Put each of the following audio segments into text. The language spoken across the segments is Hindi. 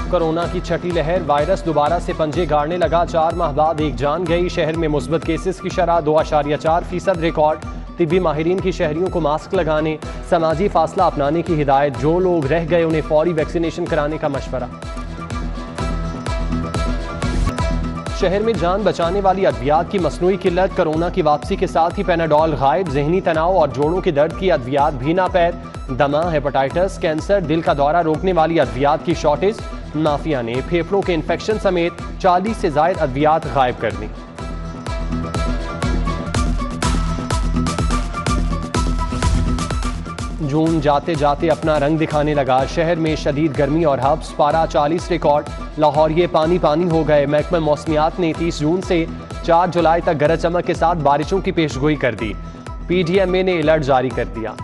कोरोना की छठी लहर, वायरस दोबारा से पंजे गाड़ने लगा। 4 माह बाद एक जान गई। शहर में मुस्बत केसेस की शरह 2.4% रिकॉर्ड। तिब्बी माहिरीन की शहरियों को मास्क लगाने, समाजी फासला अपनाने की हिदायत। जो लोग रह गए उन्हें फौरी वैक्सीनेशन कराने का मशवरा। शहर में जान बचाने वाली अद्वियात की मसनूई किल्लत। कोरोना की वापसी के साथ ही पैनाडॉल गायब। जहनी तनाव और जोड़ों के दर्द की अद्वियात भी नापैद। दमा, हेपेटाइटिस, कैंसर, दिल का दौरा रोकने वाली अद्वियात की शॉर्टेज। माफिया ने फेफड़ों के इन्फेक्शन समेत 40 से ज्यादा अद्वियात गायब कर दी। जून जाते जाते अपना रंग दिखाने लगा। शहर में शदीद गर्मी और हब्स, पारा 40 रिकॉर्ड। लाहौरिये पानी पानी हो गए। महकमा मौसमियात ने 30 जून से 4 जुलाई तक गरज चमक के साथ बारिशों की पेशगोई कर दी। PDMA ने अलर्ट जारी कर दिया।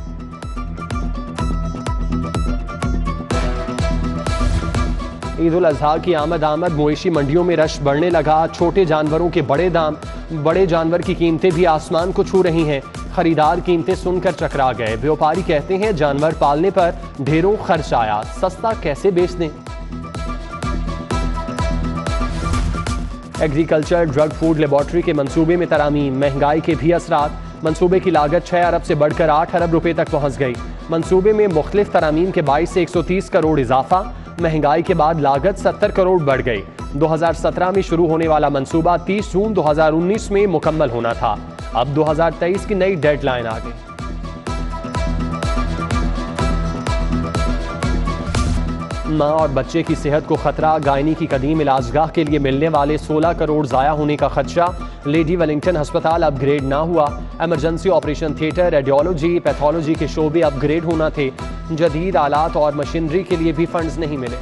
ईद उल अजहा की आमद मवेशी मंडियों में रश बढ़ने लगा। छोटे जानवरों के बड़े दाम, बड़े जानवर की कीमतें भी आसमान को छू रही हैं। खरीदार कीमतें सुनकर चकरा गए। व्यापारी कहते हैं जानवर पालने पर ढेरों खर्च आया, सस्ता कैसे बेच दें। एग्रीकल्चर ड्रग फूड लेबॉर्ट्री के मंसूबे में तरामीम, महंगाई के भी असरात। मंसूबे की लागत 6 अरब से बढ़कर 8 अरब रुपए तक पहुंच गई। मंसूबे में मुख्तलिफ तरामीम के 22 से 130 करोड़ इजाफा। महंगाई के बाद लागत 70 करोड़ बढ़ गई। 2017 में शुरू होने वाला मंसूबा 30 जून 2019 में मुकम्मल होना था। अब 2023 की नई डेडलाइन आ गई। मां और बच्चे की सेहत को खतरा। गायनी की कदीम इलाजगाह के लिए मिलने वाले 16 करोड़ जाया होने का खदशा। लेडी वेलिंगटन अस्पताल अपग्रेड ना हुआ। Emergency operation theatre, radiology, pathology के शोबे अपग्रेड होना थे। जदीद आलात और मशीनरी के लिए भी फंड्स नहीं मिले।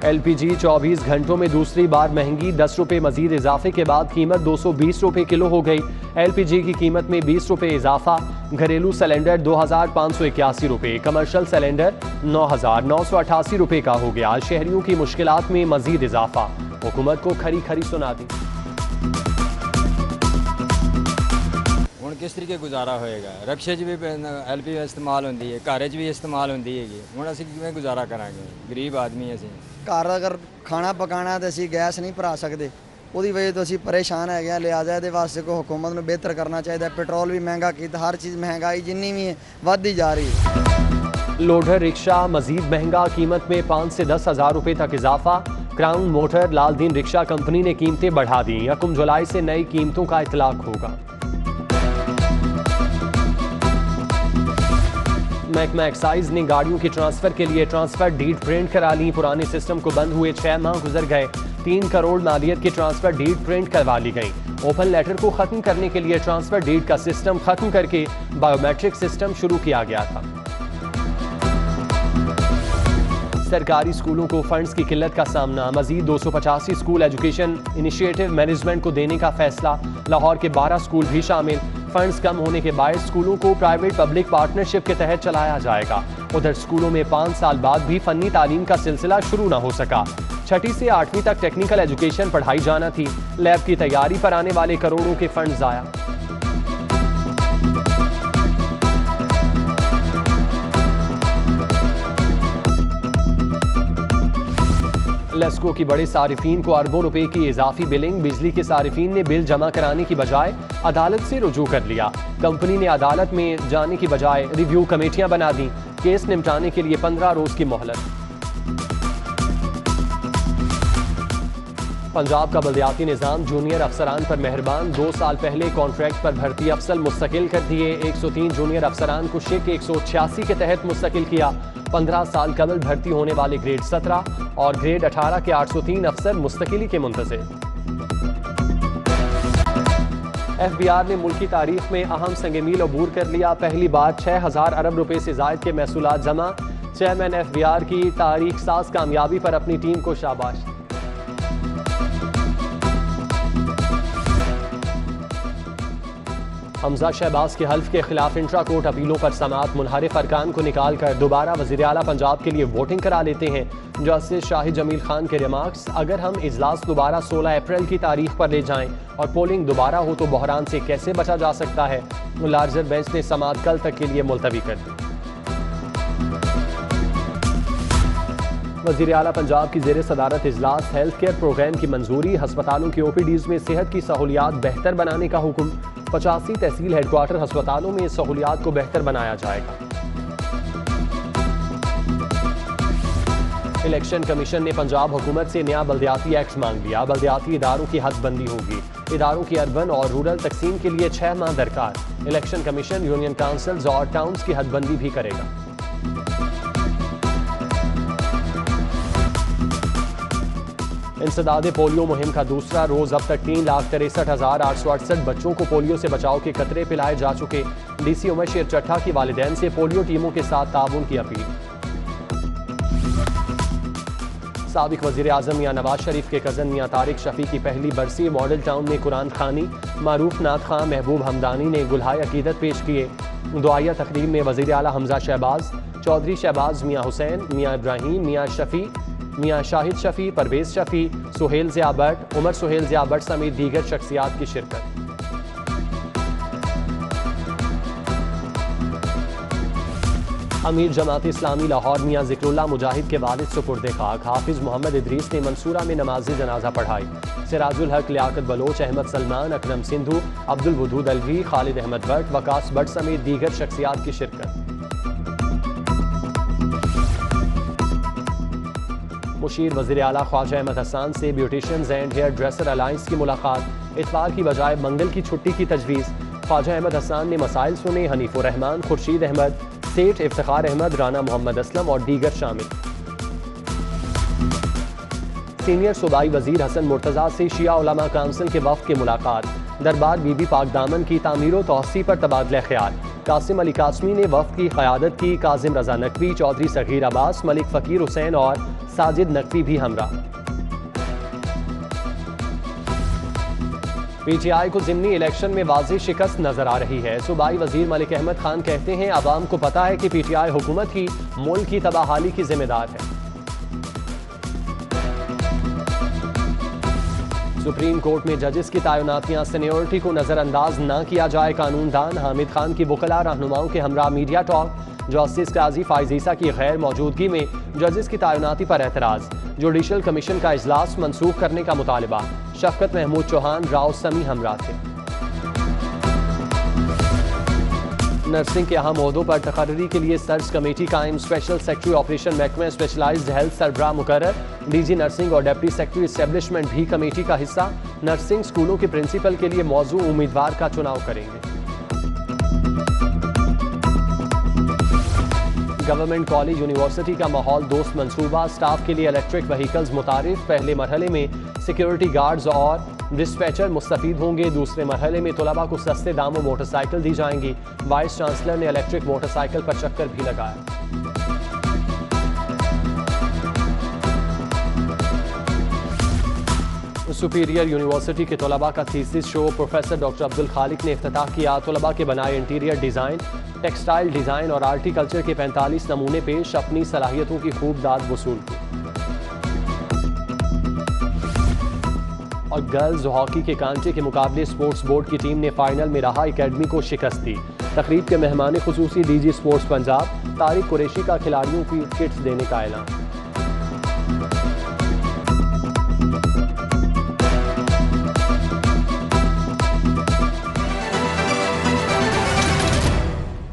LPG 24 घंटों में दूसरी बार महंगी। 10 रुपए मजीद इजाफे के बाद कीमत 220 रुपए किलो हो गई। LPG की कीमत में 20 रुपए इजाफा। घरेलू सिलेंडर 2581 रुपए, कमर्शियल सिलेंडर 9988 रुपए का हो गया। शहरियों की मुश्किलात में मजीद इजाफा। हुकूमत को खरी खरी सुना दी। किस तरीके गुजारा होएगा। रक्शे भी LPG इस्तेमाल होती है, घर भी इस्तेमाल होती है। हूँ असी किवें गुजारा करांगे, गरीब आदमी असी। घर अगर खाना पकाना तो असी गैस नहीं भरा सकते, ਉਹਦੀ वजह तो असी परेशान है। लिहाजा ये वास्ते को हुकूमत को बेहतर करना चाहिए। पेट्रोल भी महंगा किया, हर चीज़ महंगाई जिन्नी भी है बढ़ती जा रही है। लोडर रिक्शा मजीद महंगा। कीमत में 5 से 10 हज़ार रुपए तक इजाफा। क्राउन मोटर लालदीन रिक्शा कंपनी ने कीमतें बढ़ा दी। 1 जुलाई से नई कीमतों का इतलाक होगा। महकमा एक्साइज ने गाड़ियों की ट्रांसफर के लिए ट्रांसफर डीड प्रिंट करा ली। पुराने सिस्टम को बंद हुए 6 माह गुजर गए। 3 करोड़ मालियत की ट्रांसफर डीड प्रिंट करवा ली गई। ओपन लेटर को खत्म करने के लिए ट्रांसफर डीड का सिस्टम खत्म करके बायोमेट्रिक सिस्टम शुरू किया गया था। सरकारी स्कूलों को फंड्स की किल्लत का सामना। मजीद 285 स्कूल एजुकेशन इनिशिएटिव मैनेजमेंट को देने का फैसला। लाहौर के 12 स्कूल भी शामिल। फंड्स कम होने के बायस स्कूलों को प्राइवेट पब्लिक पार्टनरशिप के तहत चलाया जाएगा। उधर स्कूलों में 5 साल बाद भी फन्नी तालीम का सिलसिला शुरू न हो सका। 6ठी से 8वीं तक टेक्निकल एजुकेशन पढ़ाई जाना थी। लैब की तैयारी पर आने वाले करोड़ों के फंड जाया। लेस्को की बड़े सारिफीन को अरबों रुपए की इजाफी बिलिंग। बिजली के सारिफीन ने बिल जमा कराने की बजाय अदालत से रुजू कर लिया। कंपनी ने अदालत में जाने की बजाय रिव्यू कमेटियां बना दी। केस निपटाने के लिए 15 रोज की मोहलत। पंजाब का बल्दियाती निज़ाम जूनियर अफसरान पर मेहरबान। 2 साल पहले कॉन्ट्रैक्ट पर भर्ती अफसल मुस्तकिल कर दिए। 103 जूनियर अफसरान को शिक 186 के तहत मुस्तकिल किया। 15 साल कबल भर्ती होने वाले ग्रेड 17 और ग्रेड 18 के 803 अफसर मुस्तकिली के मुंतज़िर। FBR ने मुल्की तारीख में अहम संग मील अबूर कर लिया। पहली बार 6000 अरब रुपए से जायद के महसूलात जमा। चेयरमैन FBR की तारीख साज कामयाबी पर अपनी टीम को शाबाश। हमजा शहबाज के हल्फ के खिलाफ इंट्रा कोर्ट अपीलों पर समाअत। मुनहरिफ अरकान को निकाल कर दोबारा वज़ीर आला पंजाब के लिए वोटिंग करा लेते हैं। जस्टिस शाहिद जमील खान के रिमार्क्स, अगर हम इजलास दोबारा 16 अप्रैल की तारीख पर ले जाएं और पोलिंग दोबारा हो तो बहरान से कैसे बचा जा सकता है। लार्जर बेंच ने समाअत कल तक के लिए मुलतवी कर दी। वज़ीर आला पंजाब की ज़ेर सदारत इजलास हेल्थ केयर प्रोग्राम की मंजूरी। हस्पतालों की OPDs में सेहत की सहूलियात बेहतर बनाने का हुक्म। 85 तहसील हेडक्वार्टर हस्पतालों में सहूलियात को बेहतर बनाया जाएगा। इलेक्शन कमीशन ने पंजाब हुकूमत से नया बल्दियाती एक्ट मांग लिया। बल्दियाती इदारों की हदबंदी होगी। इदारों की अर्बन और रूरल तकसीम के लिए 6 माह दरकार। इलेक्शन कमीशन यूनियन काउंसिल्स और टाउन्स की हदबंदी भी करेगा। इंसदादे पोलियो मुहिम का दूसरा रोज अब तक 3,63,868 बच्चों को पोलियो से बचाव के कतरे पिलाए जा चुके। DC उमर शेर चट्ठा की वालिदैन से पोलियो टीमों के साथ ताउन की अपील। साबिक वज़ीर आज़म मियां नवाज शरीफ के कज़न मियां तारिक शफ़ी की पहली बरसी। मॉडल टाउन में कुरान खानी। मारूफ नात खां महबूब हमदानी ने गुलहाय अकीदत पेश किए। दुआया तकरीब में वज़ीर आला हमजा शहबाज, चौधरी शहबाज, मियां हुसैन, मियां इब्राहीम, मियां शफ़ी, मियां शाहिद शफ़ी, परवेज़ शफ़ी, सुहेल ज़िया भट्ट, उमर सुहेल ज़िया भट्ट समेत दीगर शख्सियात की शिरकत। अमीर जमात इस्लामी लाहौर मियां ज़िक्रुल्लाह मुजाहिद के वालिद सुपुर्दे खाक। हाफिज़ मोहम्मद इदरीस ने मंसूरा में नमाज जनाजा पढ़ाई। सिराजुल हक, लियाकत बलोच, अहमद सलमान, अकरम सिंधु, अब्दुल वदूद अलवी, खालिद अहमद भट्ट, वकास भट्ट समेत दीगर शख्सियात की शिरकत। मुशीर वज़ीर आला ख्वाजा अहमद हसन से beauticians and hairdresser alliance की मुलाकात। इतवार की बजाय मंगल की छुट्टी की तजवीज़। ख्वाजा अहमद हसन ने मसाइल सुने। हनीफुर रहमान, खुर्शीद अहमद, सेठ इफ्तिखार अहमद, राना मोहम्मद असलम और दीगर शामिल। सीनियर सूबाई वजीर हसन मुर्तज़ा से शिया उलमा काउंसिल के वफ़द की मुलाकात। दरबार बीबी पाक दामन की तामीर व तोसी पर तबादला ख्याल। कासिम अली कासमी ने वफ़द की क़यादत की। काजिम रजा नकवी, चौधरी सगीर अब्बास, मलिक फ़कीर हुसैन और साजिद नकवी भी हमरा। PTI को ज़िमनी इलेक्शन में वाज़ेह शिकस्त नजर आ रही है। सूबाई वजीर मलिक अहमद खान कहते हैं अवाम को पता है कि PTI हुकूमत की मुल्क की तबाहाली की जिम्मेदार है। सुप्रीम कोर्ट में जजेस की तैनातियां सीनियरिटी को नजरअंदाज न किया जाए। कानून दान हामिद खान की वकला रहनुमाओं के हमरा मीडिया टॉक। जस्टिस काजी फाइज ईसा की गैर मौजूदगी में जजेस की तैनाती पर एतराज। जुडिशल कमीशन का इजलास मनसूख करने का मुतालबा। शफकत महमूद चौहान, राव समी हमरा थे। नर्सिंग के अहम ओहदों पर तकर्री के लिए सर्च कमेटी कायम। स्पेशल सेक्रेटरी ऑपरेशन महकमा स्पेशलाइज्ड हेल्थ सरबराह मुकर्रर। DG नर्सिंग और डिप्टी सेक्रेटरी इस्टेब्लिशमेंट भी कमेटी का हिस्सा। नर्सिंग स्कूलों के प्रिंसिपल के लिए मौजू उम्मीदवार का चुनाव करेंगे। गवर्नमेंट कॉलेज यूनिवर्सिटी का माहौल दोस्त मंसूबा। स्टाफ के लिए इलेक्ट्रिक व्हीकल्स मुतारिफ। पहले मरहले में सिक्योरिटी गार्ड्स और डिस्पैचर मुस्तफीद होंगे। दूसरे मरहले में तलबा को सस्ते दामों मोटरसाइकिल दी जाएंगी। वाइस चांसलर ने इलेक्ट्रिक मोटरसाइकिल पर चक्कर भी लगाया। सुपीरियर यूनिवर्सिटी के तलबा का thesis show professor doctor Abdul Khaliq ने इफ्तिताह किया। तलबा के बनाए इंटीरियर डिज़ाइन, टेक्सटाइल डिज़ाइन और आर्टिकल्चर के 45 नमूने पेश। अपनी सलाहियतों की खूब दाद वसूल की। और गर्ल्स हॉकी के कांचे के मुकाबले स्पोर्ट्स बोर्ड की टीम ने फाइनल में रहा एकेडमी को शिकस्त दी। तकरीब के मेहमान खुसूसी DG स्पोर्ट्स पंजाब तारिक कुरैशी का खिलाड़ियों की किट्स देने का ऐलान।